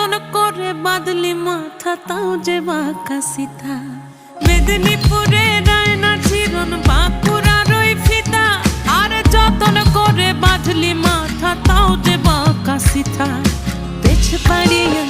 যতন করে বাঁধলি মাথা তাও যে বাঁকা সিথা। মেদিনীপুরে রায়না চিরন বাঁকুড়ার ওই ফিতা, আর যতন করে বাঁধলি মাথা তাও যে বাঁকা সিথা। পেছ পাড়িয়া